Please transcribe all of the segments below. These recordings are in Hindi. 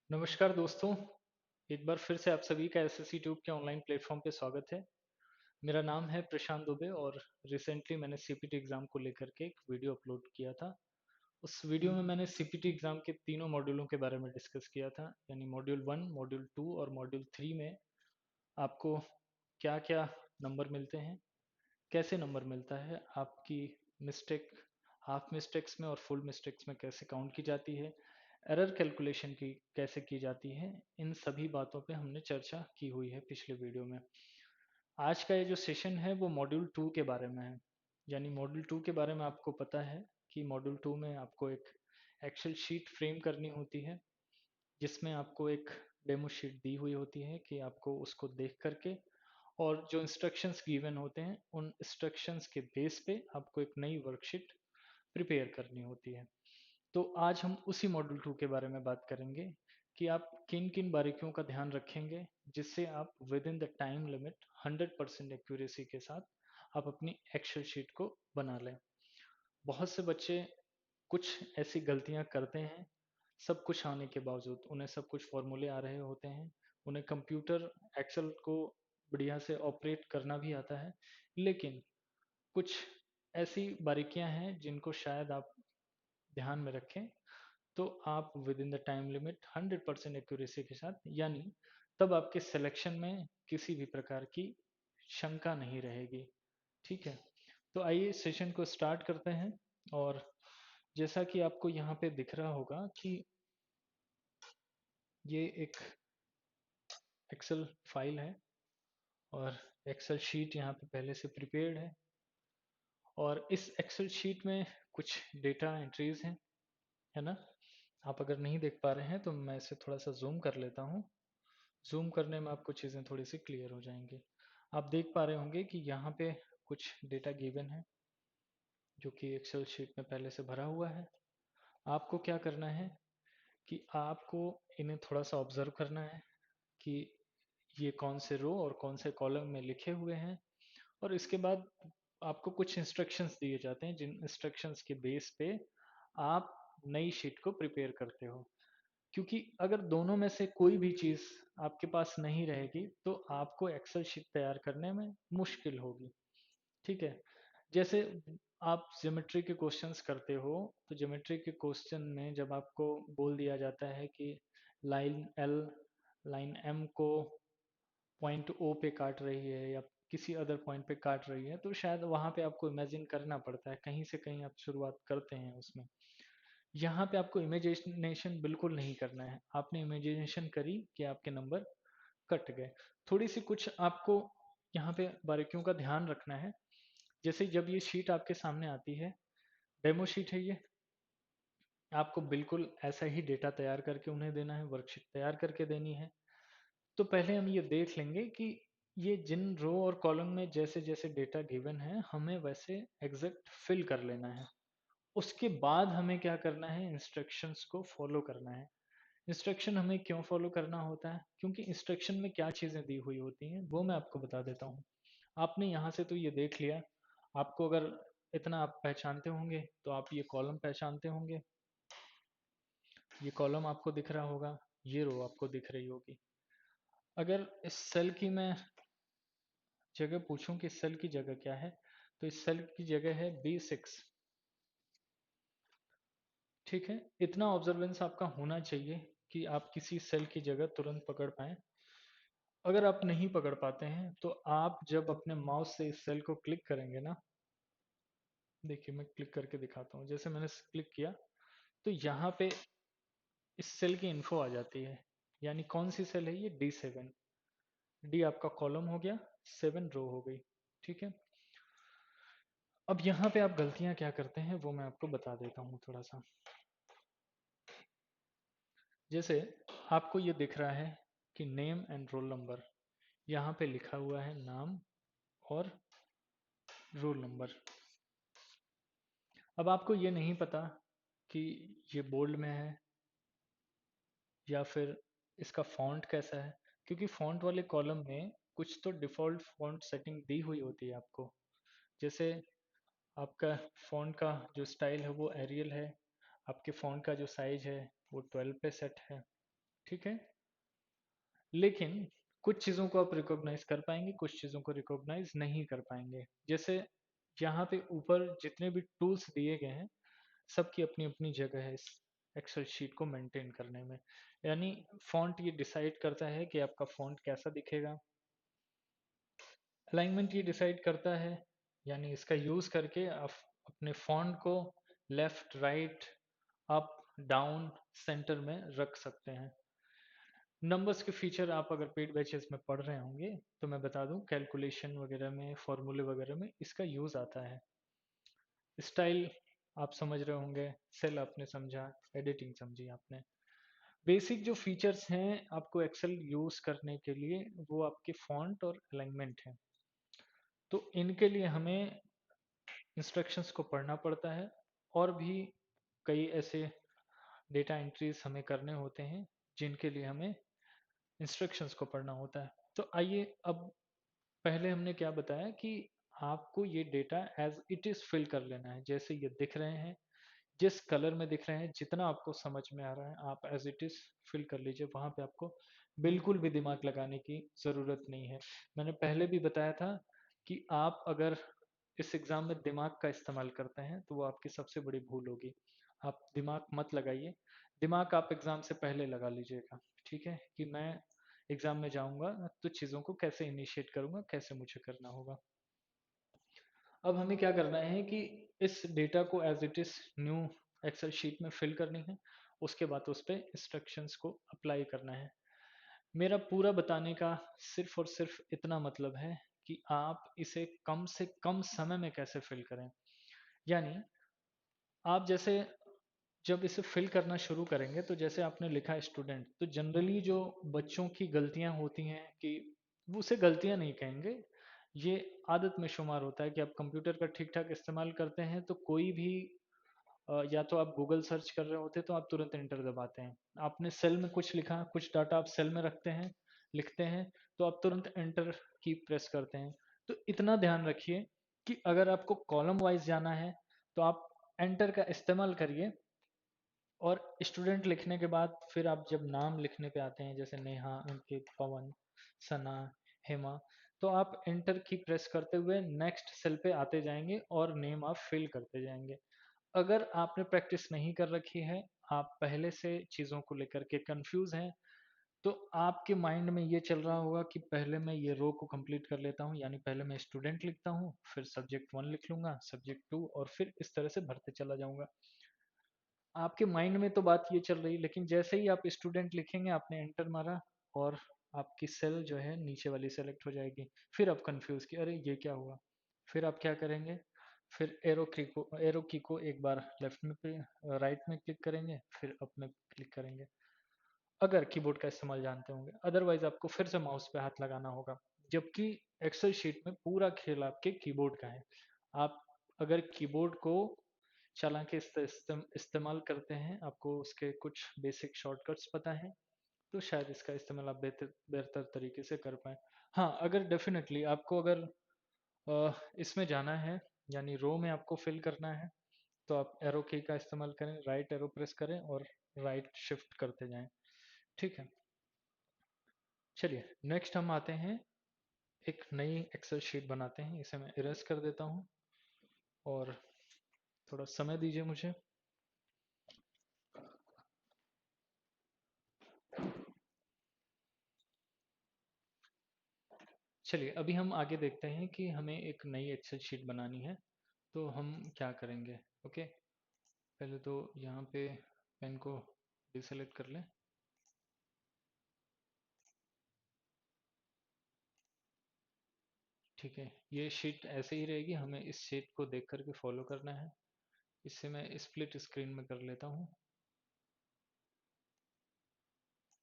नमस्कार दोस्तों। एक बार फिर से आप सभी का एसएससी ट्यूब के ऑनलाइन प्लेटफॉर्म पे स्वागत है। मेरा नाम है प्रशांत दुबे और रिसेंटली मैंने सीपीटी एग्ज़ाम को लेकर के एक वीडियो अपलोड किया था। उस वीडियो में मैंने सीपीटी एग्ज़ाम के तीनों मॉड्यूलों के बारे में डिस्कस किया था, यानी मॉड्यूल 1, मॉड्यूल 2 और मॉड्यूल 3 में आपको क्या-क्या नंबर मिलते हैं, कैसे नंबर मिलता है, आपकी मिस्टेक हाफ मिस्टेक्स में और फुल मिस्टेक्स में कैसे काउंट की जाती है, एरर कैलकुलेशन की कैसे की जाती है, इन सभी बातों पे हमने चर्चा की हुई है पिछले वीडियो में। आज का ये जो सेशन है वो मॉड्यूल 2 के बारे में है। यानी मॉड्यूल 2 के बारे में आपको पता है कि मॉड्यूल 2 में आपको एक एक्सेल शीट फ्रेम करनी होती है, जिसमें आपको एक डेमो शीट दी हुई होती है कि आपको उसको देख करके और जो इंस्ट्रक्शंस गिवन होते हैं उन इंस्ट्रक्शंस के बेस पे आपको एक नई वर्कशीट प्रिपेयर करनी होती है। तो आज हम उसी मॉड्यूल 2 के बारे में बात करेंगे कि आप किन किन बारीकियों का ध्यान रखेंगे जिससे आप with in the time limit 100% accuracy के साथ आप अपनी एक्सेल शीट को बना लें। बहुत से बच्चे कुछ ऐसी गलतियां करते हैं, सब कुछ आने के बावजूद उन्हें सब कुछ फॉर्मूले आ रहे होते हैं, उन्हें कंप्यूटर एक्सेल को बढ़िया से ऑपरेट करना भी आता है, लेकिन कुछ ऐसी बारीकियां हैं जिनको शायद आप ध्यान में रखें तो आप with in the time limit 100% accuracy के साथ, यानी तब आपके सिलेक्शन में किसी भी प्रकार की शंका नहीं रहेगी। ठीक है, तो आइए सेशन को स्टार्ट करते हैं। और जैसा कि आपको यहाँ पे दिख रहा होगा कि ये एक एक्सेल फाइल है और एक्सेल शीट यहाँ पे पहले से प्रिपेयर्ड है और इस एक्सेल शीट में कुछ डेटा एंट्रीज हैं, है ना। आप अगर नहीं देख पा रहे हैं तो मैं इसे थोड़ा सा जूम कर लेता हूँ। जूम करने में आपको चीज़ें थोड़ी सी क्लियर हो जाएंगी। आप देख पा रहे होंगे कि यहाँ पे कुछ डेटा गिवन है जो कि एक्सेल शीट में पहले से भरा हुआ है। आपको क्या करना है कि आपको इन्हें थोड़ा सा ऑब्जर्व करना है कि ये कौन से रो और कौन से कॉलम में लिखे हुए हैं, और इसके बाद आपको कुछ इंस्ट्रक्शंस दिए जाते हैं जिन इंस्ट्रक्शंस के बेस पे आप नई शीट को प्रिपेयर करते हो। क्योंकि अगर दोनों में से कोई भी चीज़ आपके पास नहीं रहेगी तो आपको एक्सेल शीट तैयार करने में मुश्किल होगी। ठीक है, जैसे आप ज्योमेट्री के क्वेश्चंस करते हो, तो ज्योमेट्री के क्वेश्चन में जब आपको बोल दिया जाता है कि लाइन एल लाइन एम को पॉइंट ओ पे काट रही है या किसी अदर पॉइंट पे काट रही है, तो शायद वहां पे आपको इमेजिन करना पड़ता है, कहीं से कहीं आप शुरुआत करते हैं उसमें। यहाँ पे आपको इमेजिनेशन बिल्कुल नहीं करना है। आपने इमेजिनेशन करी कि आपके नंबर कट गए। थोड़ी सी कुछ आपको यहाँ पे बारीकियों का ध्यान रखना है। जैसे जब ये शीट आपके सामने आती है, डेमो शीट है ये, आपको बिल्कुल ऐसा ही डेटा तैयार करके उन्हें देना है, वर्कशीट तैयार करके देनी है। तो पहले हम ये देख लेंगे कि ये जिन रो और कॉलम में जैसे जैसे डेटा गिवन है हमें वैसे एग्जैक्ट फिल कर लेना है। उसके बाद हमें क्या करना है, इंस्ट्रक्शंस को फॉलो करना है। इंस्ट्रक्शन हमें क्यों फॉलो करना होता है, क्योंकि इंस्ट्रक्शन में क्या चीज़ें दी हुई होती हैं वो मैं आपको बता देता हूँ। आपने यहाँ से तो ये देख लिया, आपको अगर इतना आप पहचानते होंगे तो आप ये कॉलम पहचानते होंगे, ये कॉलम आपको दिख रहा होगा, ये रो आपको दिख रही होगी। अगर इस सेल की मैं जगह पूछूं कि इस सेल की जगह क्या है, तो इस सेल की जगह है B6। ठीक है, इतना ऑब्जर्वेंस आपका होना चाहिए कि आप किसी सेल की जगह तुरंत पकड़ पाएं। अगर आप नहीं पकड़ पाते हैं तो आप जब अपने माउस से इस सेल को क्लिक करेंगे ना, देखिए मैं क्लिक करके दिखाता हूँ। जैसे मैंने क्लिक किया तो यहाँ पे इस सेल की इन्फो आ जाती है, यानी कौन सी सेल है ये, D7। डी आपका कॉलम हो गया, 7 रो हो गई। ठीक है, अब यहाँ पे आप गलतियां क्या करते हैं वो मैं आपको बता देता हूँ थोड़ा सा। जैसे आपको ये दिख रहा है कि नेम एंड रोल नंबर, यहाँ पे लिखा हुआ है नाम और रोल नंबर। अब आपको ये नहीं पता कि ये बोल्ड में है या फिर इसका फॉन्ट कैसा है, क्योंकि फॉन्ट वाले कॉलम में कुछ तो डिफ़ॉल्ट फॉन्ट सेटिंग दी हुई होती है आपको। जैसे आपका फॉन्ट का जो स्टाइल है वो एरियल है, आपके फॉन्ट का जो साइज है वो 12 पे सेट है। ठीक है। लेकिन कुछ चीज़ों को आप रिकॉग्नाइज कर पाएंगे, कुछ चीज़ों को रिकॉग्नाइज नहीं कर पाएंगे। जैसे यहाँ पे ऊपर जितने भी टूल्स दिए गए हैं, सबकी अपनी अपनी जगह है इस एक्सेल शीट को मेंटेन करने में। यानी फॉन्ट ये डिसाइड करता है कि आपका फॉन्ट कैसा दिखेगा, अलाइनमेंट ये डिसाइड करता है, यानी इसका यूज़ करके आप अपने फॉन्ट को left, right, up, down, centre में रख सकते हैं। नंबर्स के फीचर आप अगर पेड बैचेस में पढ़ रहे होंगे तो मैं बता दूं, कैलकुलेशन वगैरह में, फॉर्मूले वगैरह में इसका यूज़ आता है। स्टाइल आप समझ रहे होंगे, सेल आपने समझा, एडिटिंग समझी आपने। बेसिक जो फीचर्स हैं आपको एक्सेल यूज़ करने के लिए, वो आपके फॉन्ट और अलाइनमेंट है। तो इनके लिए हमें इंस्ट्रक्शंस को पढ़ना पड़ता है, और भी कई ऐसे डेटा एंट्रीज हमें करने होते हैं जिनके लिए हमें इंस्ट्रक्शंस को पढ़ना होता है। तो आइए, अब पहले हमने क्या बताया कि आपको ये data as it is fill कर लेना है, जैसे ये दिख रहे हैं, जिस कलर में दिख रहे हैं, जितना आपको समझ में आ रहा है आप एज इट इज़ फिल कर लीजिए। वहाँ पे आपको बिल्कुल भी दिमाग लगाने की ज़रूरत नहीं है। मैंने पहले भी बताया था कि आप अगर इस एग्ज़ाम में दिमाग का इस्तेमाल करते हैं तो वो आपकी सबसे बड़ी भूल होगी। आप दिमाग मत लगाइए, दिमाग आप एग्ज़ाम से पहले लगा लीजिएगा। ठीक है, कि मैं एग्ज़ाम में जाऊँगा तो चीज़ों को कैसे इनिशिएट करूँगा, कैसे मुझे करना होगा। अब हमें क्या करना है कि इस डेटा को as it is new Excel sheet में फिल करनी है, उसके बाद उस पर इंस्ट्रक्शंस को अप्लाई करना है। मेरा पूरा बताने का सिर्फ और सिर्फ इतना मतलब है कि आप इसे कम से कम समय में कैसे फिल करें। यानी आप जैसे जब इसे फिल करना शुरू करेंगे, तो जैसे आपने लिखा स्टूडेंट, तो जनरली जो बच्चों की गलतियां होती हैं कि वो उसे गलतियां नहीं कहेंगे, ये आदत में शुमार होता है कि आप कंप्यूटर का ठीक ठाक इस्तेमाल करते हैं तो कोई भी या तो आप गूगल सर्च कर रहे होते हैं तो आप तुरंत एंटर दबाते हैं, आपने सेल में कुछ लिखा, कुछ डाटा आप सेल में रखते हैं, लिखते हैं, तो आप तुरंत एंटर की प्रेस करते हैं। तो इतना ध्यान रखिए कि अगर आपको कॉलम वाइज जाना है तो आप एंटर का इस्तेमाल करिए, और स्टूडेंट लिखने के बाद फिर आप जब नाम लिखने पे आते हैं, जैसे नेहा, अंकित, पवन, सना, हेमा, तो आप एंटर की प्रेस करते हुए नेक्स्ट सेल पे आते जाएंगे और नेम आप फिल करते जाएंगे। अगर आपने प्रैक्टिस नहीं कर रखी है, आप पहले से चीज़ों को लेकर के कंफ्यूज हैं, तो आपके माइंड में ये चल रहा होगा कि पहले मैं ये रो को कंप्लीट कर लेता हूँ, यानी पहले मैं स्टूडेंट लिखता हूँ, फिर सब्जेक्ट 1 लिख लूंगा, सब्जेक्ट 2, और फिर इस तरह से भरते चला जाऊंगा। आपके माइंड में तो बात ये चल रही, लेकिन जैसे ही आप स्टूडेंट लिखेंगे, आपने एंटर मारा, और आपकी सेल जो है नीचे वाली सेलेक्ट हो जाएगी। फिर आप कंफ्यूज कि अरे ये क्या हुआ। फिर आप क्या करेंगे, फिर एरो की को एक बार लेफ्ट में राइट में क्लिक करेंगे, फिर अप में क्लिक करेंगे, अगर कीबोर्ड का इस्तेमाल जानते होंगे। अदरवाइज आपको फिर से माउस पे हाथ लगाना होगा, जबकि एक्सेल शीट में पूरा खेल आपके कीबोर्ड का है। आप अगर कीबोर्ड को चालांकि इस्तेमाल करते हैं, आपको उसके कुछ बेसिक शॉर्टकट्स पता है, तो शायद इसका इस्तेमाल आप बेहतर बेहतर तरीके से कर पाए। हाँ, अगर डेफिनेटली आपको अगर इसमें जाना है, यानी रो में आपको फिल करना है, तो आप एरो की का इस्तेमाल करें, राइट एरो प्रेस करें और राइट शिफ्ट करते जाएं। ठीक है, चलिए नेक्स्ट हम आते हैं, एक नई एक्सेल शीट बनाते हैं। इसे मैं इरेज कर देता हूँ, और थोड़ा समय दीजिए मुझे। चलिए अभी हम आगे देखते हैं कि हमें एक नई एक्सेल शीट बनानी है, तो हम क्या करेंगे। ओके, पहले तो यहाँ पे पेन को डिसेलेक्ट कर लें। ठीक है, ये शीट ऐसे ही रहेगी, हमें इस शीट को देख करके फॉलो करना है। इससे मैं स्प्लिट स्क्रीन में कर लेता हूँ।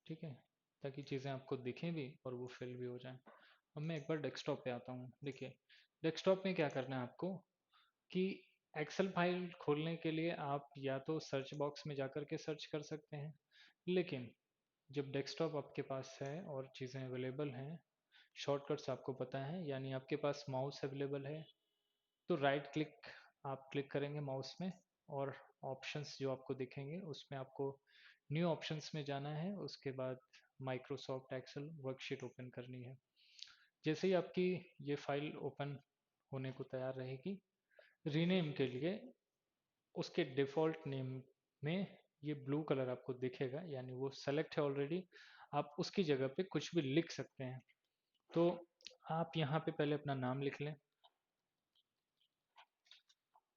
ठीक है, ताकि चीज़ें आपको दिखें भी और वो फिल भी हो जाएं। अब मैं एक बार डेस्कटॉप पे आता हूँ। देखिए, डेस्कटॉप में क्या करना है आपको कि एक्सेल फाइल खोलने के लिए आप या तो सर्च बॉक्स में जाकर के सर्च कर सकते हैं, लेकिन जब डेस्कटॉप आपके पास है और चीज़ें अवेलेबल हैं, शॉर्टकट्स आपको पता है, यानी आपके पास माउस अवेलेबल है, तो राइट क्लिक आप क्लिक करेंगे माउस में, और ऑप्शंस जो आपको दिखेंगे उसमें आपको न्यू ऑप्शंस में जाना है, उसके बाद माइक्रोसॉफ्ट एक्सेल वर्कशीट ओपन करनी है। जैसे ही आपकी ये फाइल ओपन होने को तैयार रहेगी, रीनेम के लिए उसके डिफ़ॉल्ट नेम में ये ब्लू कलर आपको दिखेगा, यानी वो सेलेक्ट है ऑलरेडी। आप उसकी जगह पे कुछ भी लिख सकते हैं। तो आप यहाँ पे पहले अपना नाम लिख लें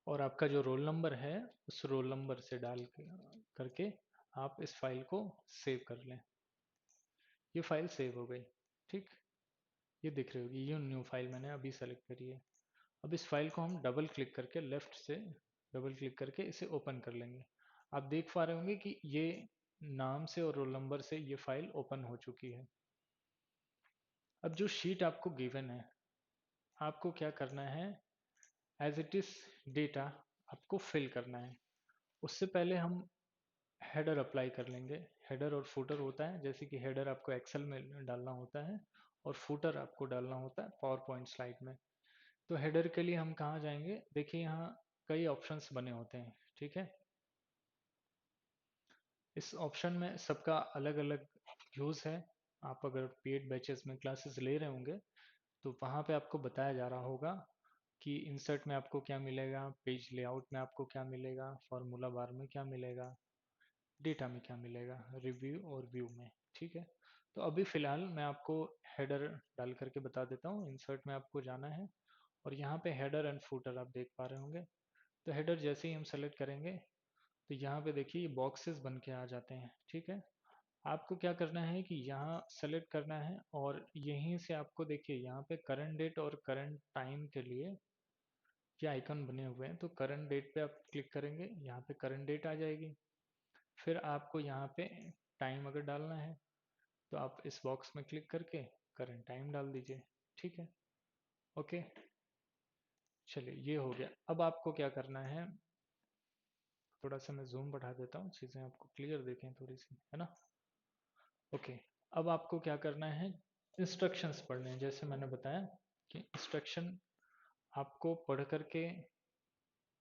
और आपका जो रोल नंबर है उस रोल नंबर से डाल करके आप इस फाइल को सेव कर लें। ये फाइल सेव हो गई, ठीक। ये दिख रही होगी, ये न्यू फाइल मैंने अभी सेलेक्ट करी है। अब इस फाइल को हम डबल क्लिक करके लेफ्ट से डबल क्लिक करके इसे ओपन कर लेंगे। आप देख पा रहे होंगे कि ये नाम से और रोल नंबर से ये फाइल ओपन हो चुकी है। अब जो शीट आपको गिवन है, आपको क्या करना है, एज इट इज डेटा आपको फिल करना है। उससे पहले हम हेडर अप्लाई कर लेंगे। हेडर और फुटर होता है, जैसे कि हेडर आपको एक्सेल में डालना होता है और फुटर आपको डालना होता है पावर पॉइंट स्लाइड में। तो हेडर के लिए हम कहाँ जाएंगे, देखिए यहाँ कई ऑप्शंस बने होते हैं, ठीक है। इस ऑप्शन में सबका अलग अलग यूज़ है। आप अगर पेड बैचेस में क्लासेस ले रहे होंगे तो वहाँ पे आपको बताया जा रहा होगा कि इंसर्ट में आपको क्या मिलेगा, पेज लेआउट में आपको क्या मिलेगा, फार्मूला बार में क्या मिलेगा, डेटा में क्या मिलेगा, रिव्यू और व्यू में, ठीक है। तो अभी फ़िलहाल मैं आपको हेडर डाल करके बता देता हूँ। इंसर्ट में आपको जाना है और यहाँ पे हेडर एंड फुटर आप देख पा रहे होंगे। तो हेडर जैसे ही हम सेलेक्ट करेंगे तो यहाँ पे देखिए ये बॉक्सेस बन के आ जाते हैं, ठीक है। आपको क्या करना है कि यहाँ सेलेक्ट करना है और यहीं से आपको देखिए यहाँ पे करंट डेट और करंट टाइम के लिए ये आइकन बने हुए हैं। तो करंट डेट पे आप क्लिक करेंगे, यहाँ पे करंट डेट आ जाएगी। फिर आपको यहाँ पे टाइम अगर डालना है तो आप इस बॉक्स में क्लिक करके करंट टाइम डाल दीजिए, ठीक है। ओके, चलिए ये हो गया। अब आपको क्या करना है, थोड़ा सा मैं जूम बढ़ा देता हूँ, चीज़ें आपको क्लियर देखें थोड़ी सी, है ना। ओके, अब आपको क्या करना है, इंस्ट्रक्शंस पढ़ने हैं। जैसे मैंने बताया कि इंस्ट्रक्शन आपको पढ़ करके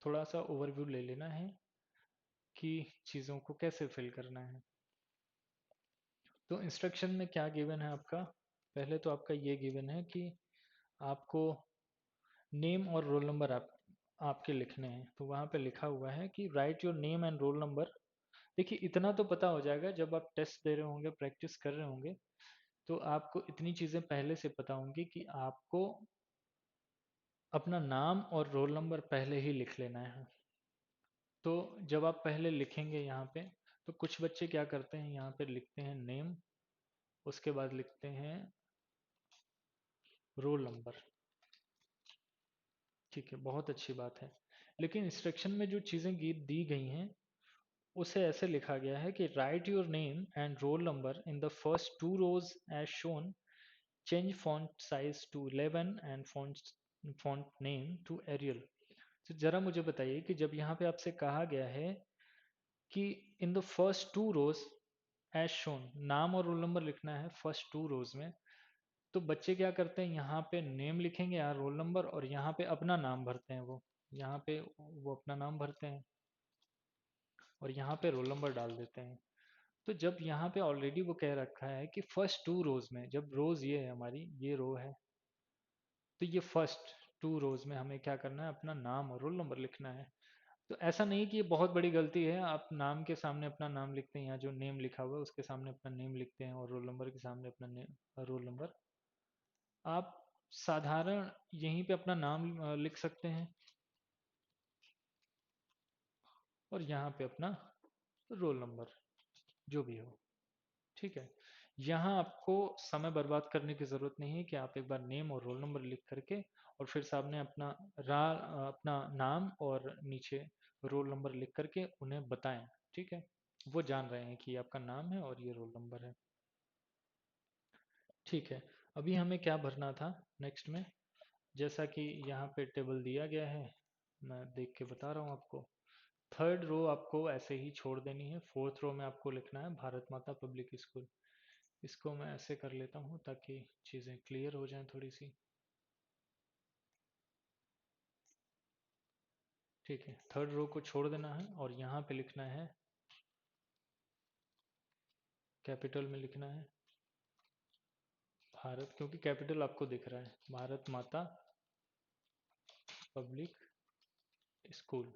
थोड़ा सा ओवरव्यू ले लेना है कि चीज़ों को कैसे फिल करना है। तो इंस्ट्रक्शन में क्या गिवन है आपका, पहले तो आपका ये गिवन है कि आपको नेम और रोल नंबर आपके लिखने हैं। तो वहाँ पे लिखा हुआ है कि write your name and roll number. देखिए इतना तो पता हो जाएगा, जब आप टेस्ट दे रहे होंगे, प्रैक्टिस कर रहे होंगे, तो आपको इतनी चीज़ें पहले से पता होंगी कि आपको अपना नाम और रोल नंबर पहले ही लिख लेना है। तो जब आप पहले लिखेंगे यहाँ पे, तो कुछ बच्चे क्या करते हैं, यहाँ पे लिखते हैं नेम, उसके बाद लिखते हैं रोल नंबर, ठीक है, बहुत अच्छी बात है। लेकिन इंस्ट्रक्शन में जो चीज़ें दी गई हैं उसे ऐसे लिखा गया है कि write your name and roll number in the first two rows as shown, change font size to 11 and font name to Arial. तो जरा मुझे बताइए कि जब यहाँ पे आपसे कहा गया है कि in the first two rows as shown, नाम और रोल नंबर लिखना है फर्स्ट टू रोज में, तो बच्चे क्या करते हैं, यहाँ पे नेम लिखेंगे, यहाँ रोल नंबर, और यहाँ पे अपना नाम भरते हैं। वो यहाँ पे वो अपना नाम भरते हैं और यहाँ पे रोल नंबर डाल देते हैं। तो जब यहाँ पे ऑलरेडी वो कह रखा है कि फर्स्ट टू रोज में, जब रोज ये है हमारी, ये रो है, तो ये फर्स्ट टू रोज में हमें क्या करना है, अपना नाम और रोल नंबर लिखना है। तो ऐसा नहीं कि ये बहुत बड़ी गलती है, आप नाम के सामने अपना नाम लिखते हैं, यहाँ जो नेम लिखा हुआ है उसके सामने अपना नेम लिखते हैं और रोल नंबर के सामने अपना रोल नंबर। आप साधारण यहीं पे अपना नाम लिख सकते हैं और यहाँ पे अपना रोल नंबर जो भी हो, ठीक है। यहाँ आपको समय बर्बाद करने की ज़रूरत नहीं है कि आप एक बार नेम और रोल नंबर लिख करके और फिर सामने अपना नाम और नीचे रोल नंबर लिख करके उन्हें बताएं, ठीक है। वो जान रहे हैं कि ये आपका नाम है और ये रोल नंबर है, ठीक है। अभी हमें क्या भरना था नेक्स्ट में, जैसा कि यहाँ पे टेबल दिया गया है, मैं देख के बता रहा हूँ आपको। थर्ड रो आपको ऐसे ही छोड़ देनी है। फोर्थ रो में आपको लिखना है भारत माता पब्लिक स्कूल। इसको मैं ऐसे कर लेता हूँ ताकि चीज़ें क्लियर हो जाएं थोड़ी सी, ठीक है। थर्ड रो को छोड़ देना है और यहाँ पे लिखना है कैपिटल में लिखना है भारत, क्योंकि कैपिटल आपको दिख रहा है, भारत माता पब्लिक स्कूल।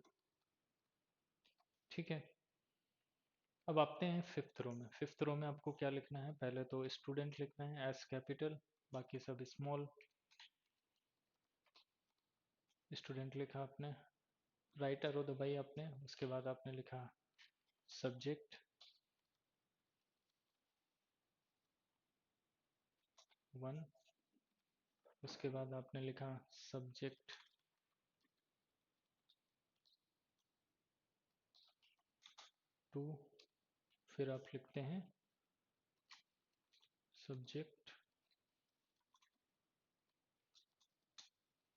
ठीक है, अब आते हैं फिफ्थ रो में। फिफ्थ रो में आपको क्या लिखना है, पहले तो स्टूडेंट लिखना है एस कैपिटल, बाकी सब स्मॉल। स्टूडेंट लिखा आपने, राइट एरो दबाई आपने, उसके बाद आपने लिखा सब्जेक्ट 1, उसके बाद आपने लिखा सब्जेक्ट 2, फिर आप लिखते हैं सब्जेक्ट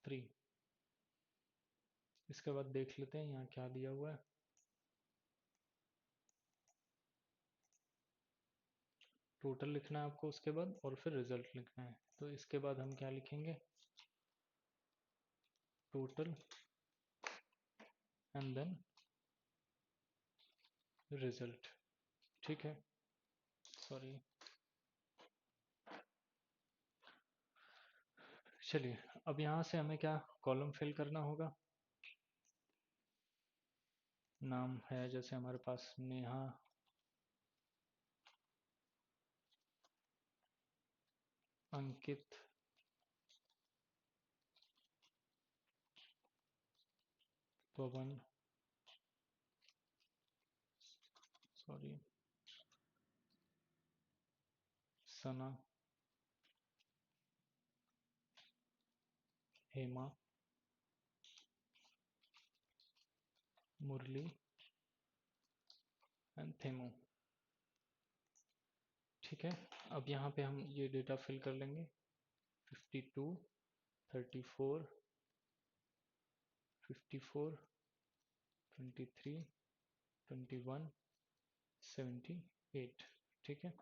3। इसके बाद देख लेते हैं यहाँ क्या दिया हुआ है। टोटल लिखना है आपको उसके बाद, और फिर रिजल्ट लिखना है। तो इसके बाद हम क्या लिखेंगे, टोटल एंड देन रिजल्ट। ठीक है, सॉरी। चलिए, अब यहाँ से हमें क्या कॉलम फिल करना होगा। नाम है जैसे हमारे पास नेहा, अंकित, पवन, सॉरी, सना, हेमा, मुरली एंड थेमू। ठीक है, अब यहाँ पे हम ये डेटा फिल कर लेंगे। 52, 34, 54, 23, 21, 78। ठीक है,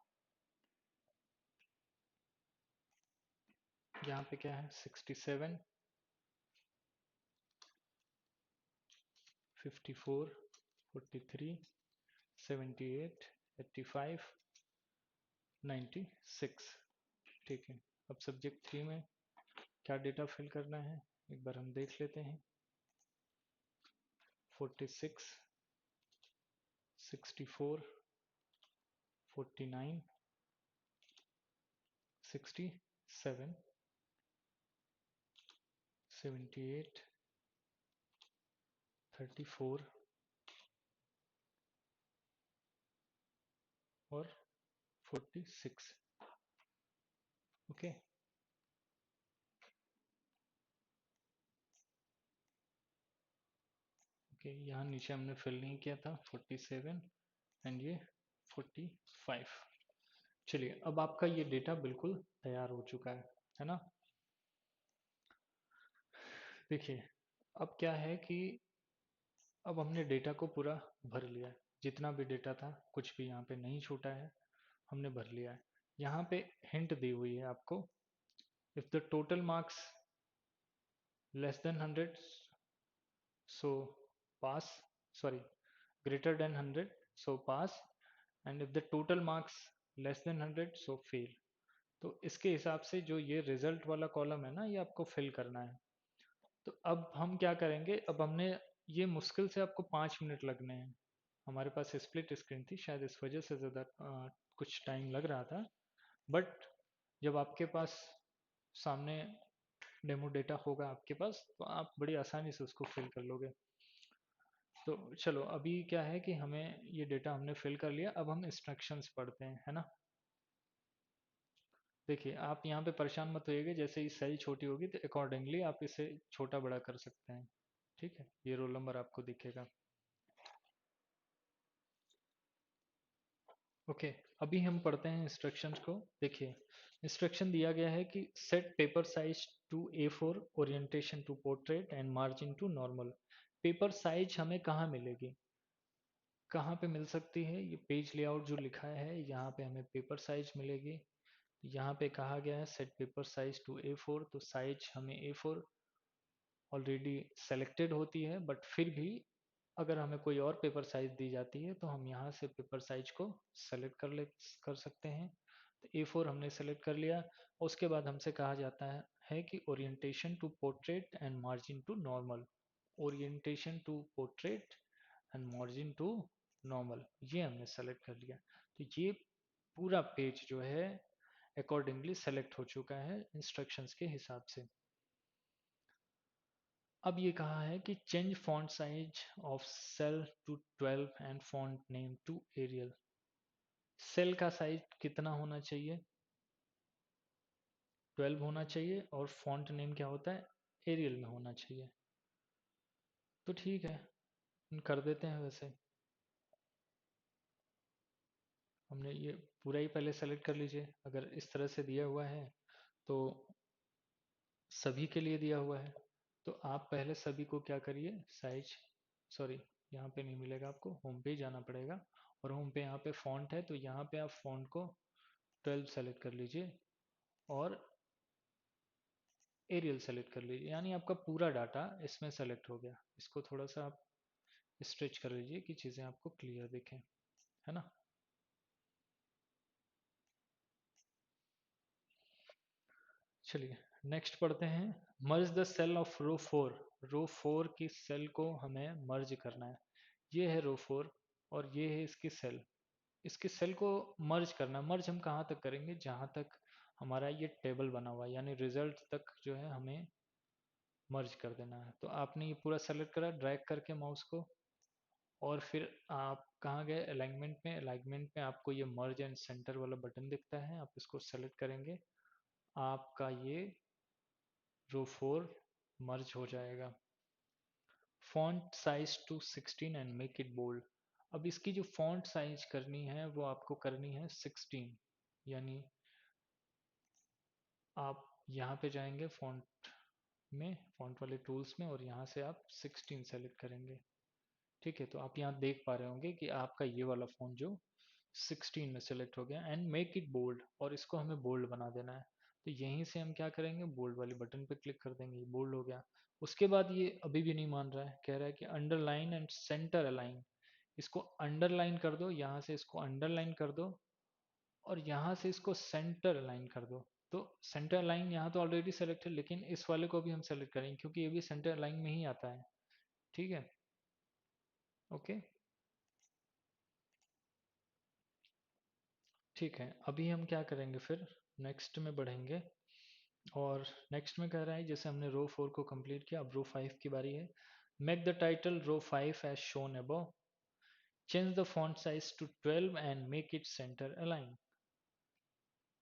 यहाँ पे क्या है 67, 54, 43, 78, 85, 96। ठीक है, अब सब्जेक्ट 3 में क्या डेटा फिल करना है एक बार हम देख लेते हैं। 46, 64, 49, 67, 78, 34 और 46। ओके, ओके, यहाँ नीचे हमने फिल नहीं किया था 47 एंड ये 45। चलिए, अब आपका ये डेटा बिल्कुल तैयार हो चुका है ना। देखिए, अब क्या है कि अब हमने डेटा को पूरा भर लिया है, जितना भी डेटा था कुछ भी यहाँ पे नहीं छूटा है, हमने भर लिया है। यहाँ पे हिंट दी हुई है आपको, if the total marks less than 100 so pass, sorry, greater than 100 so pass, and if the total marks less than 100 so fail। तो इसके हिसाब से जो ये रिजल्ट वाला कॉलम है ना, ये आपको फिल करना है। तो अब हम क्या करेंगे, अब हमने ये मुश्किल से आपको 5 मिनट लगने हैं। हमारे पास स्प्लिट स्क्रीन थी, शायद इस वजह से ज़्यादा कुछ टाइम लग रहा था, बट जब आपके पास सामने डेमो डेटा होगा आपके पास, तो आप बड़ी आसानी से उसको फिल कर लोगे। तो चलो, अभी क्या है कि हमें ये डेटा हमने फिल कर लिया, अब हम इंस्ट्रक्शंस पढ़ते हैं, है ना। देखिए, आप यहाँ पे परेशान मत होइएगा, जैसे ही सेल छोटी होगी तो अकॉर्डिंगली आप इसे छोटा बड़ा कर सकते हैं। ठीक है, ये रोल नंबर आपको दिखेगा। ओके, अभी हम पढ़ते हैं इंस्ट्रक्शंस को। देखिए, इंस्ट्रक्शन दिया गया है कि set paper size to A4, orientation to portrait and margin to normal. Paper size हमें कहाँ मिलेगी, कहाँ पे मिल सकती है, ये पेज लेआउट जो लिखा है यहाँ पे हमें पेपर साइज मिलेगी। यहाँ पे कहा गया है set paper size to A4, तो साइज हमें A4 ऑलरेडी सेलेक्टेड होती है, बट फिर भी अगर हमें कोई और पेपर साइज दी जाती है तो हम यहाँ से पेपर साइज को सेलेक्ट कर सकते हैं। तो A4 हमने सेलेक्ट कर लिया। उसके बाद हमसे कहा जाता है कि orientation to portrait and margin to normal. Orientation to portrait and margin to normal, ये हमने सेलेक्ट कर लिया। तो ये पूरा पेज जो है अकॉर्डिंगली सेलेक्ट हो चुका है इंस्ट्रक्शंस के हिसाब से। अब ये कहा है कि change font size of cell to 12 and font name to Arial. Cell का साइज कितना होना चाहिए? 12 होना चाहिए और फॉन्ट नेम क्या होता है? एरियल में होना चाहिए। तो ठीक है, कर देते हैं। वैसे हमने ये पूरा ही पहले सेलेक्ट कर लीजिए। अगर इस तरह से दिया हुआ है तो सभी के लिए दिया हुआ है, तो आप पहले सभी को क्या करिए, साइज, सॉरी यहाँ पे नहीं मिलेगा आपको, होम पे ही जाना पड़ेगा। और होम पे यहाँ पे फॉन्ट है, तो यहाँ पे आप फॉन्ट को 12 सेलेक्ट कर लीजिए और एरियल सेलेक्ट कर लीजिए, यानी आपका पूरा डाटा इसमें सेलेक्ट हो गया। इसको थोड़ा सा आप स्ट्रेच कर लीजिए कि चीज़ें आपको क्लियर दिखें, है ना। चलिए नेक्स्ट पढ़ते हैं। मर्ज द सेल ऑफ रो 4। रो 4 की सेल को हमें मर्ज करना है। ये है रो 4 और ये है इसकी सेल। इसकी सेल को मर्ज करना। मर्ज हम कहाँ तक करेंगे? जहाँ तक हमारा ये टेबल बना हुआ है, यानी रिजल्ट तक जो है हमें मर्ज कर देना है। तो आपने ये पूरा सेलेक्ट करा ड्रैग करके माउस को, और फिर आप कहाँ गए? अलाइनमेंट में। अलाइनमेंट में आपको ये मर्ज एंड सेंटर वाला बटन दिखता है, आप इसको सेलेक्ट करेंगे, आपका ये रो 4 मर्ज हो जाएगा। Font size to 16 and make it bold. अब इसकी जो फॉन्ट साइज करनी है वो आपको करनी है 16, यानी आप यहाँ पे जाएंगे फॉन्ट में, फॉन्ट वाले टूल्स में, और यहाँ से आप 16 सेलेक्ट करेंगे। ठीक है, तो आप यहाँ देख पा रहे होंगे कि आपका ये वाला फॉन्ट जो 16 में सेलेक्ट हो गया। एंड मेक इट बोल्ड, और इसको हमें बोल्ड बना देना है। तो यहीं से हम क्या करेंगे, बोल्ड वाली बटन पे क्लिक कर देंगे, ये बोल्ड हो गया। उसके बाद ये अभी भी नहीं मान रहा है, कह रहा है कि अंडरलाइन एंड सेंटर अलाइन। इसको अंडरलाइन कर दो, यहाँ से इसको अंडरलाइन कर दो, और यहाँ से इसको सेंटर अलाइन कर दो। तो सेंटर अलाइन यहाँ तो ऑलरेडी सेलेक्ट है, लेकिन इस वाले को भी हम सेलेक्ट करेंगे क्योंकि ये भी सेंटर अलाइन में ही आता है। ठीक है, ओके। ठीक है, अभी हम क्या करेंगे, फिर नेक्स्ट में बढ़ेंगे। और नेक्स्ट में कह रहा है, जैसे हमने रो 4 को कंप्लीट किया, अब रो 5 की बारी है। Make the title row 5 as shown above. Change the font size to 12 and make it center align.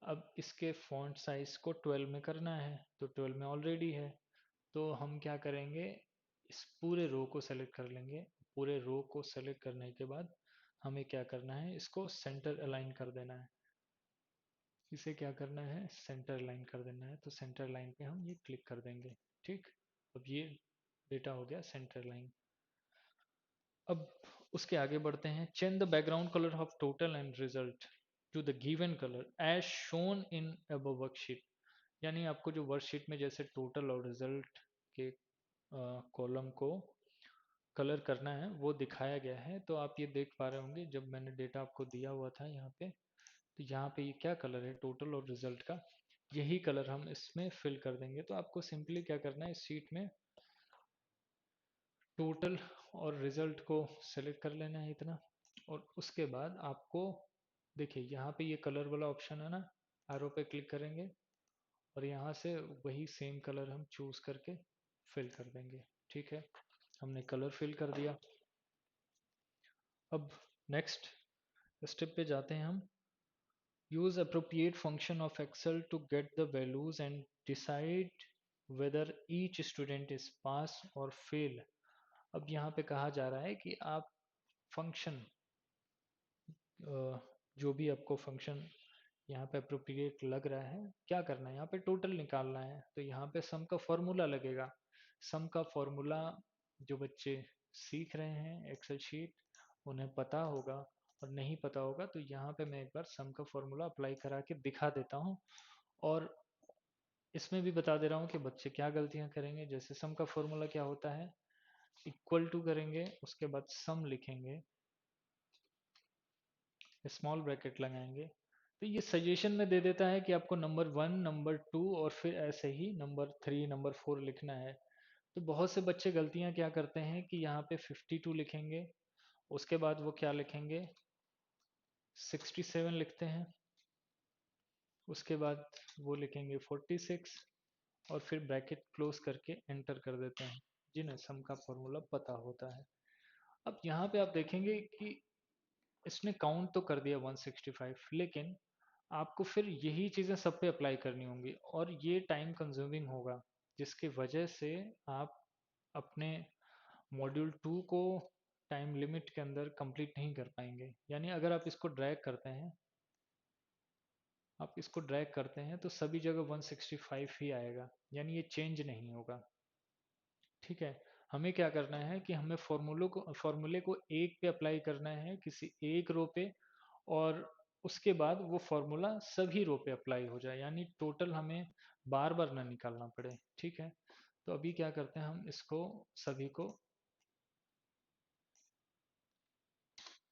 अब इसके फॉन्ट साइज को 12 में करना है, तो 12 में ऑलरेडी है। तो हम क्या करेंगे, इस पूरे रो को सेलेक्ट कर लेंगे। पूरे रो को सेलेक्ट करने के बाद हमें क्या करना है, इसको सेंटर अलाइन कर देना है। इसे क्या करना है, सेंटर लाइन कर देना है। तो सेंटर लाइन पे हम ये क्लिक कर देंगे। ठीक, अब ये डेटा हो गया सेंटर लाइन। अब उसके आगे बढ़ते हैं। Change the background colour of total and result to the given colour as shown in above worksheet. यानी आपको जो वर्कशीट में जैसे टोटल और रिजल्ट के कॉलम को कलर करना है वो दिखाया गया है। तो आप ये देख पा रहे होंगे, जब मैंने डेटा आपको दिया हुआ था यहाँ पे, तो यहाँ पे ये क्या कलर है, टोटल और रिजल्ट का, यही कलर हम इसमें फिल कर देंगे। तो आपको सिंपली क्या करना है, इस शीट में टोटल और रिजल्ट को सेलेक्ट कर लेना है इतना। और उसके बाद आपको देखिए यहाँ पे ये कलर वाला ऑप्शन है ना, एरो पे क्लिक करेंगे और यहाँ से वही सेम कलर हम चूज करके फिल कर देंगे। ठीक है, हमने कलर फिल कर दिया। अब नेक्स्ट स्टेप पे जाते हैं हम। use appropriate function of Excel to get the values and decide whether each student is pass or fail। अब यहाँ पे कहा जा रहा है कि आप फंक्शन, जो भी आपको फंक्शन यहाँ पे अप्रोप्रिएट लग रहा है, क्या करना है, यहाँ पे टोटल निकालना है। तो यहाँ पे सम का फॉर्मूला लगेगा। सम का फॉर्मूला जो बच्चे सीख रहे हैं एक्सेल शीट, उन्हें पता होगा, और नहीं पता होगा तो यहाँ पे मैं एक बार सम का फॉर्मूला अप्लाई करा के दिखा देता हूँ। और इसमें भी बता दे रहा हूँ कि बच्चे क्या गलतियाँ करेंगे। जैसे सम का फॉर्मूला क्या होता है, इक्वल टू करेंगे, उसके बाद सम लिखेंगे, स्मॉल ब्रैकेट लगाएंगे। तो ये सजेशन में दे देता है कि आपको नंबर 1, नंबर 2 और फिर ऐसे ही नंबर 3, नंबर 4 लिखना है। तो बहुत से बच्चे गलतियां क्या करते हैं कि यहाँ पे 52 लिखेंगे, उसके बाद वो क्या लिखेंगे, 67 लिखते हैं, उसके बाद वो लिखेंगे 46 और फिर ब्रैकेट क्लोज करके एंटर कर देते हैं, जिन्हें सम का फॉर्मूला पता होता है। अब यहाँ पे आप देखेंगे कि इसने काउंट तो कर दिया 165, लेकिन आपको फिर यही चीज़ें सब पे अप्लाई करनी होंगी और ये टाइम कंज्यूमिंग होगा, जिसकी वजह से आप अपने मॉड्यूल 2 को टाइम लिमिट के अंदर कंप्लीट नहीं कर पाएंगे। यानी अगर आप इसको ड्रैग करते हैं, तो सभी जगह 165 ही आएगा, यानी ये चेंज नहीं होगा। ठीक है, हमें क्या करना है कि हमें फॉर्मूले को एक पे अप्लाई करना है, किसी एक रो पे, और उसके बाद वो फॉर्मूला सभी रो पे अप्लाई हो जाए, यानी टोटल हमें बार बार ना निकालना पड़े। ठीक है, तो अभी क्या करते हैं, हम इसको सभी को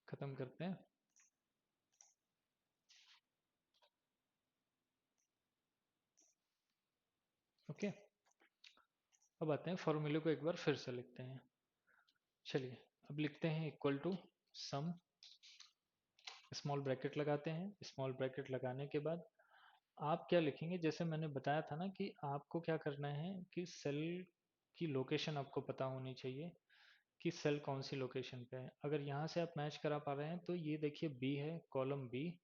खत्म करते हैं। ओके, अब आते हैं फॉर्मूले को एक बार फिर से लिखते हैं। चलिए, अब लिखते हैं equal to sum, small bracket लगाते हैं। स्मॉल ब्रैकेट लगाने के बाद आप क्या लिखेंगे, जैसे मैंने बताया था ना कि आपको क्या करना है कि सेल की लोकेशन आपको पता होनी चाहिए कि सेल कौन सी लोकेशन पे है। अगर यहाँ से आप मैच करा पा रहे हैं तो ये देखिए बी है, कॉलम बी,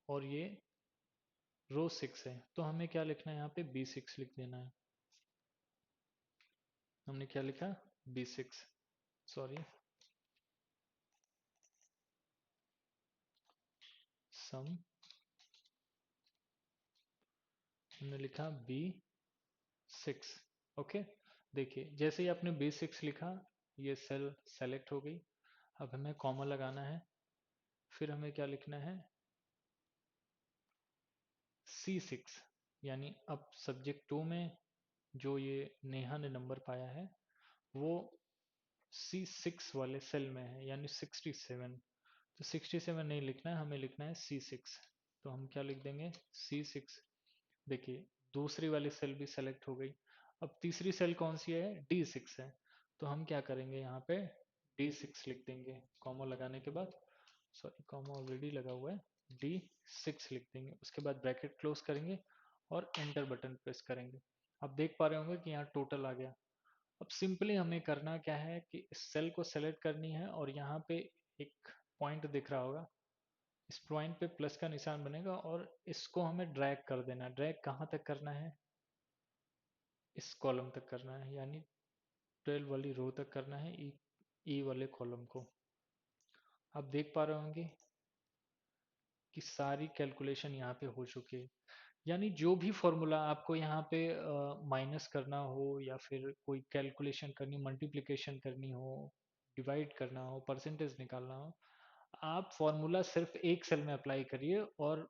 और ये रो 6 है, तो हमें क्या लिखना है, यहाँ पे B6 लिख देना है। हमने क्या लिखा, B6, सॉरी, सम, हमने लिखा B6। ओके, देखिए जैसे ही आपने B6 लिखा, ये सेल सेलेक्ट हो गई। अब हमें कॉमा लगाना है, फिर हमें क्या लिखना है, C6, यानी अब सब्जेक्ट 2 में जो ये नेहा ने नंबर पाया है वो C6 वाले सेल में है, यानी 67। तो 67 नहीं लिखना है, हमें लिखना है C6। तो हम क्या लिख देंगे, C6। देखिए दूसरी वाली सेल भी सेलेक्ट हो गई। अब तीसरी सेल कौन सी है, D6 है, तो हम क्या करेंगे, यहाँ पे D6 लिख देंगे कॉमा लगाने के बाद, सॉरी कॉमा ऑलरेडी लगा हुआ है, D6 लिख देंगे, उसके बाद ब्रैकेट क्लोज करेंगे और एंटर बटन प्रेस करेंगे। आप देख पा रहे होंगे कि यहाँ टोटल आ गया। अब सिंपली हमें करना क्या है कि इस सेल को सेलेक्ट करनी है और यहाँ पे एक पॉइंट दिख रहा होगा, इस पॉइंट पे प्लस का निशान बनेगा और इसको हमें ड्रैग कर देना है। ड्रैग कहाँ तक करना है, इस कॉलम तक करना है, यानी 12 वाली रो तक करना है, ई वाले कॉलम को। आप देख पा रहे होंगे कि सारी कैलकुलेशन यहाँ पे हो चुकी है। यानी जो भी फॉर्मूला आपको यहाँ पे माइनस करना हो या फिर कोई कैलकुलेशन करनी, मल्टीप्लिकेशन करनी हो, डिवाइड करना हो, परसेंटेज निकालना हो, आप फॉर्मूला सिर्फ एक सेल में अप्लाई करिए। और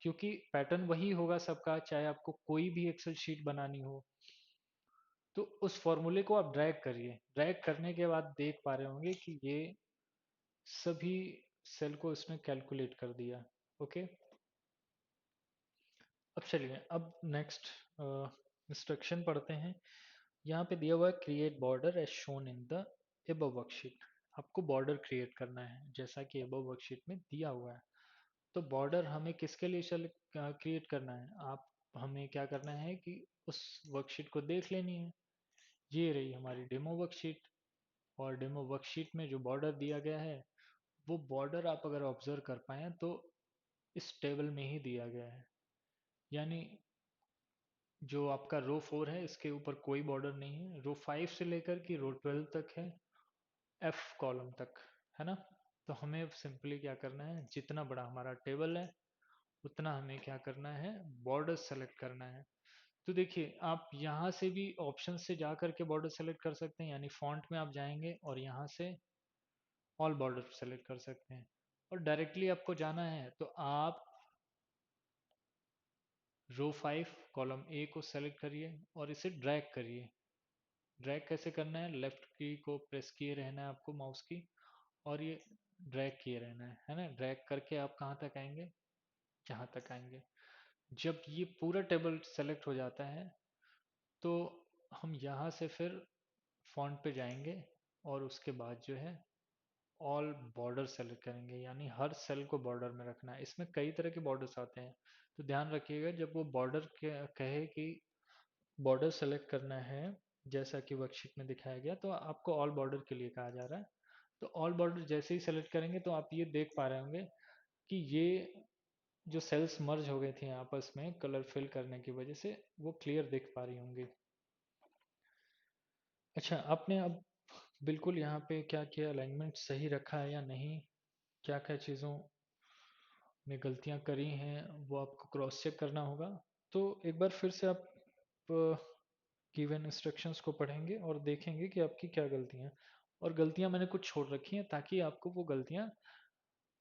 क्योंकि पैटर्न वही होगा सबका, चाहे आपको कोई भी एक्सेल शीट बनानी हो, तो उस फॉर्मूले को आप ड्रैग करिए। ड्रैग करने के बाद देख पा रहे होंगे कि ये सभी सेल को इसने कैलकुलेट कर दिया। ओके, अब चलिए, अब नेक्स्ट इंस्ट्रक्शन पढ़ते हैं। यहाँ पे दिया हुआ है create border as shown in the above worksheet. आपको बॉर्डर क्रिएट करना है जैसा कि एबव वर्कशीट में दिया हुआ है। तो बॉर्डर हमें किसके लिए क्रिएट करना है, आप हमें क्या करना है कि उस वर्कशीट को देख लेनी है। ये रही हमारी डेमो वर्कशीट, और डेमो वर्कशीट में जो बॉर्डर दिया गया है वो बॉर्डर आप अगर ऑब्जर्व कर पाए तो इस टेबल में ही दिया गया है। यानी जो आपका रो 4 है इसके ऊपर कोई बॉर्डर नहीं है, रो 5 से लेकर कि रो 12 तक है, एफ कॉलम तक, है ना। तो हमें सिंपली क्या करना है, जितना बड़ा हमारा टेबल है उतना हमें क्या करना है, बॉर्डर सेलेक्ट करना है। तो देखिए आप यहाँ से भी ऑप्शन से जा करके बॉर्डर सेलेक्ट कर सकते हैं, यानी फॉन्ट में आप जाएंगे और यहाँ से ऑल बॉर्डर सेलेक्ट कर सकते हैं। और डायरेक्टली आपको जाना है तो आप रो 5 कॉलम ए को सेलेक्ट करिए और इसे ड्रैग करिए ड्रैग कैसे करना है, लेफ्ट की को प्रेस किए रहना है आपको माउस की, और ये ड्रैग किए रहना है ना। ड्रैग करके आप कहाँ तक आएंगे, जहाँ तक आएंगे। जब ये पूरा टेबल सेलेक्ट हो जाता है तो हम यहाँ से फिर फॉन्ट पे जाएंगे और उसके बाद जो है ऑल बॉर्डर सेलेक्ट करेंगे, यानी हर सेल को बॉर्डर में रखना है। इसमें कई तरह के बॉर्डर्स आते हैं, तो ध्यान रखिएगा जब वो बॉर्डर कहे कि बॉर्डर सेलेक्ट करना है जैसा कि वर्कशीट में दिखाया गया, तो आपको ऑल बॉर्डर के लिए कहा जा रहा है। तो ऑल बॉर्डर जैसे ही सेलेक्ट करेंगे तो आप ये देख पा रहे होंगे कि ये जो सेल्स मर्ज हो गए थे आपस में कलर फिल करने की वजह से, वो क्लियर दिख पा रही होंगी। अच्छा, आपने अब बिल्कुल यहाँ पे क्या किया, अलाइनमेंट सही रखा है या नहीं, क्या क्या चीज़ों में गलतियाँ करी हैं वो आपको क्रॉस चेक करना होगा। तो एक बार फिर से आप गिवन इंस्ट्रक्शंस को पढ़ेंगे और देखेंगे कि आपकी क्या गलतियाँ हैं, और गलतियाँ मैंने कुछ छोड़ रखी हैं ताकि आपको वो गलतियाँ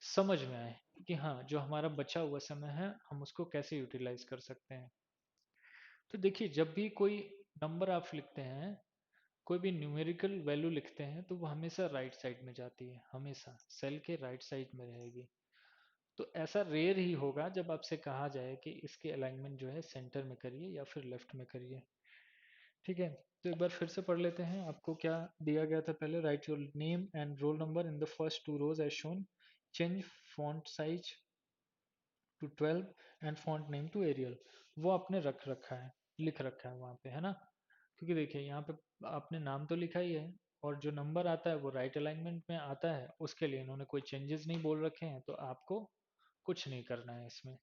समझ में आए कि हाँ, जो हमारा बचा हुआ समय है हम उसको कैसे यूटिलाइज कर सकते हैं। तो देखिए, जब भी कोई नंबर आप लिखते हैं, कोई भी न्यूमेरिकल वैल्यू लिखते हैं, तो वो हमेशा राइट साइड में जाती है, हमेशा सेल के राइट साइड में रहेगी। तो ऐसा रेयर ही होगा जब आपसे कहा जाए कि इसके अलाइनमेंट जो है सेंटर में करिए या फिर लेफ्ट में करिए। ठीक है, तो एक बार फिर से पढ़ लेते हैं। आपको क्या दिया गया था पहले, write your name and roll number in the first two rows as shown, change font size to 12 and font name to Arial. वो आपने रख रखा है, लिख रखा है वहाँ पे, है ना। क्योंकि देखिए यहाँ पे आपने नाम तो लिखा ही है, और जो नंबर आता है वो राइट अलाइनमेंट में आता है, उसके लिए इन्होंने कोई चेंजेस नहीं बोल रखे हैं, तो आपको कुछ नहीं करना है इसमें।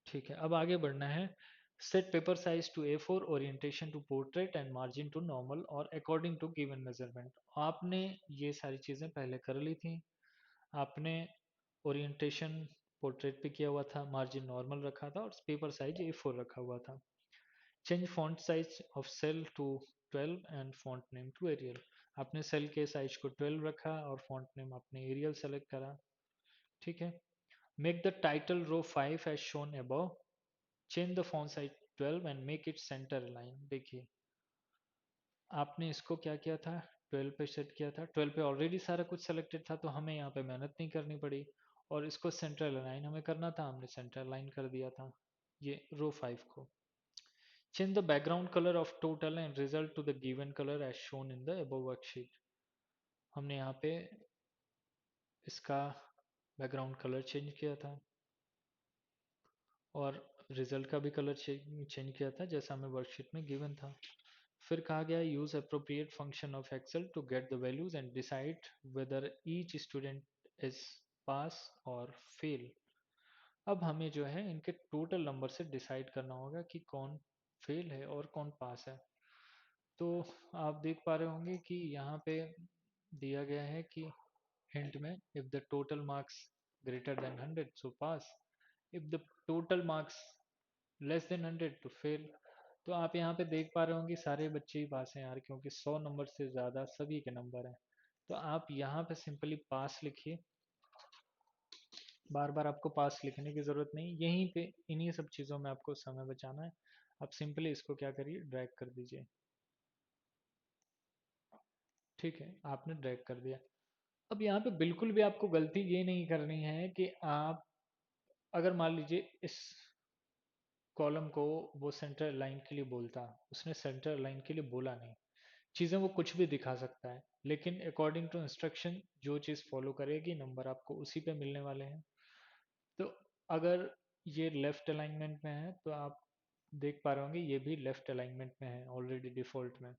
ठीक है, अब आगे बढ़ना है। Set paper size to A4, orientation to portrait and margin to normal और अकॉर्डिंग टू गिवन मेजरमेंट। आपने ये सारी चीज़ें पहले कर ली थी। आपने ओरिएंटेशन पोर्ट्रेट पे किया हुआ था, मार्जिन नॉर्मल रखा था, और पेपर साइज A4 रखा हुआ था। Change font size of cell to 12 and font name to Arial. आपने सेल के साइज को 12 रखा और फॉन्ट नेम आपने एरियल सेलेक्ट करा। ठीक है, make the title row 5 as shown above, change the font size 12 and make it center line. देखिए, आपने इसको क्या किया था, 12 पे सेट किया था। 12 पे ऑलरेडी सारा कुछ सेलेक्टेड था, तो हमें यहाँ पे मेहनत नहीं करनी पड़ी, और इसको सेंटर लाइन हमें करना था, हमने सेंटर लाइन कर दिया था ये रो 5 को। Change the background color of total and result to the given color as shown in the above worksheet। हमने यहाँ पे इसका बैकग्राउंड कलर चेंज किया था और रिजल्ट का भी कलर चेंज किया था जैसा हमें वर्कशीट में गिवन था। फिर कहा गया use appropriate function of Excel to get the values and decide whether each student is pass और फेल। अब हमें जो है इनके टोटल नंबर से डिसाइड करना होगा कि कौन फेल है और कौन पास है। तो आप देख पा रहे होंगे कि यहाँ पे दिया गया है कि हिंट में, if the total marks greater than 100 so pass, if the total marks less than 100 तो फेल। तो आप यहाँ पे देख पा रहे होंगे सारे बच्चे ही पास हैं यार, क्योंकि 100 नंबर से ज़्यादा सभी के नंबर हैं। तो आप यहाँ पे सिंपली पास लिखिए, बार बार आपको पास लिखने की ज़रूरत नहीं, यहीं पे इन्हीं सब चीज़ों में आपको समय बचाना है। आप सिंपली इसको क्या करिए, ड्रैग कर दीजिए। ठीक है, आपने ड्रैग कर दिया। अब यहाँ पे बिल्कुल भी आपको गलती ये नहीं करनी है कि आप, अगर मान लीजिए इस कॉलम को वो सेंटर लाइन के लिए बोलता, उसने सेंटर लाइन के लिए बोला नहीं, चीज़ें वो कुछ भी दिखा सकता है, लेकिन अकॉर्डिंग टू इंस्ट्रक्शन जो चीज़ फॉलो करेगी नंबर आपको उसी पे मिलने वाले हैं। तो अगर ये लेफ्ट अलाइनमेंट में है तो आप देख पा रहे होंगे ये भी लेफ्ट अलाइनमेंट में है ऑलरेडी डिफॉल्ट में।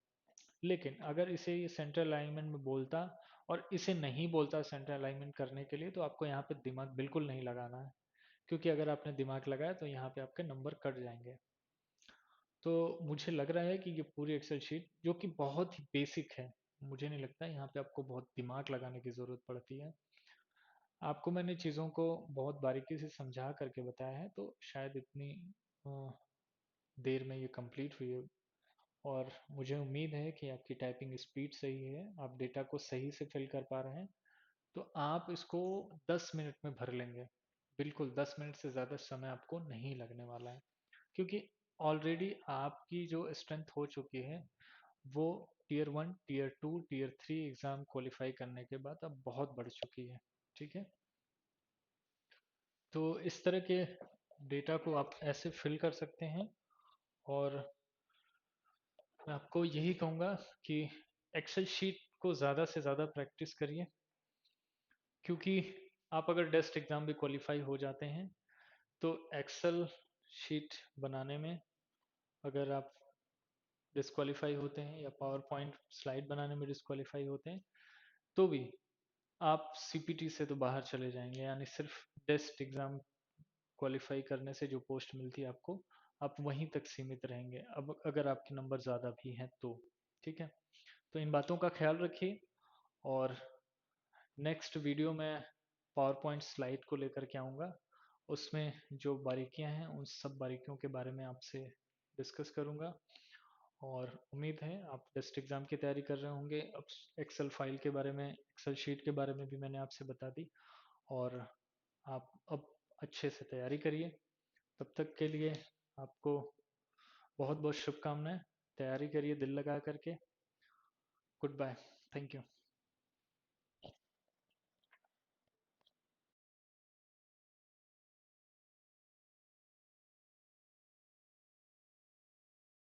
लेकिन अगर इसे ये सेंटर अलाइनमेंट में बोलता और इसे नहीं बोलता सेंटर अलाइनमेंट करने के लिए, तो आपको यहाँ पे दिमाग बिल्कुल नहीं लगाना है, क्योंकि अगर आपने दिमाग लगाया तो यहाँ पे आपके नंबर कट जाएंगे। तो मुझे लग रहा है कि ये पूरी एक्सेल शीट जो कि बहुत ही बेसिक है, मुझे नहीं लगता यहाँ पे आपको बहुत दिमाग लगाने की ज़रूरत पड़ती है। आपको मैंने चीज़ों को बहुत बारीकी से समझा करके बताया है, तो शायद इतनी अ, देर में ये कंप्लीट हुई है। और मुझे उम्मीद है कि आपकी टाइपिंग स्पीड सही है, आप डेटा को सही से फिल कर पा रहे हैं। तो आप इसको 10 मिनट में भर लेंगे, बिल्कुल 10 मिनट से ज़्यादा समय आपको नहीं लगने वाला है, क्योंकि ऑलरेडी आपकी जो स्ट्रेंथ हो चुकी है वो tier 1, tier 2, tier 3 exam qualify करने के बाद अब बहुत बढ़ चुकी है। ठीक है, तो इस तरह के डेटा को आप ऐसे फिल कर सकते हैं। और मैं आपको यही कहूँगा कि एक्सेल शीट को ज़्यादा से ज़्यादा प्रैक्टिस करिए, क्योंकि आप अगर डेस्ट एग्ज़ाम भी क्वालिफाई हो जाते हैं तो एक्सेल शीट बनाने में अगर आप डिस्क्वालीफाई होते हैं या पावर पॉइंट स्लाइड बनाने में डिस्क्वालीफाई होते हैं तो भी आप सीपीटी से तो बाहर चले जाएंगे, यानी सिर्फ टेस्ट एग्ज़ाम क्वालिफाई करने से जो पोस्ट मिलती है आपको, आप वहीं तक सीमित रहेंगे अब अगर आपके नंबर ज़्यादा भी हैं तो। ठीक है, तो इन बातों का ख्याल रखिए। और नेक्स्ट वीडियो में पावर पॉइंट स्लाइड को लेकर के आऊँगा, उसमें जो बारीकियां हैं उन सब बारीकियों के बारे में आपसे डिस्कस करूँगा। और उम्मीद है आप टेस्ट एग्ज़ाम की तैयारी कर रहे होंगे। अब एक्सेल फाइल के बारे में, एक्सेल शीट के बारे में भी मैंने आपसे बता दी, और आप अब अच्छे से तैयारी करिए। तब तक के लिए आपको बहुत बहुत शुभकामनाएं। तैयारी करिए दिल लगा करके। Goodbye. Thank you.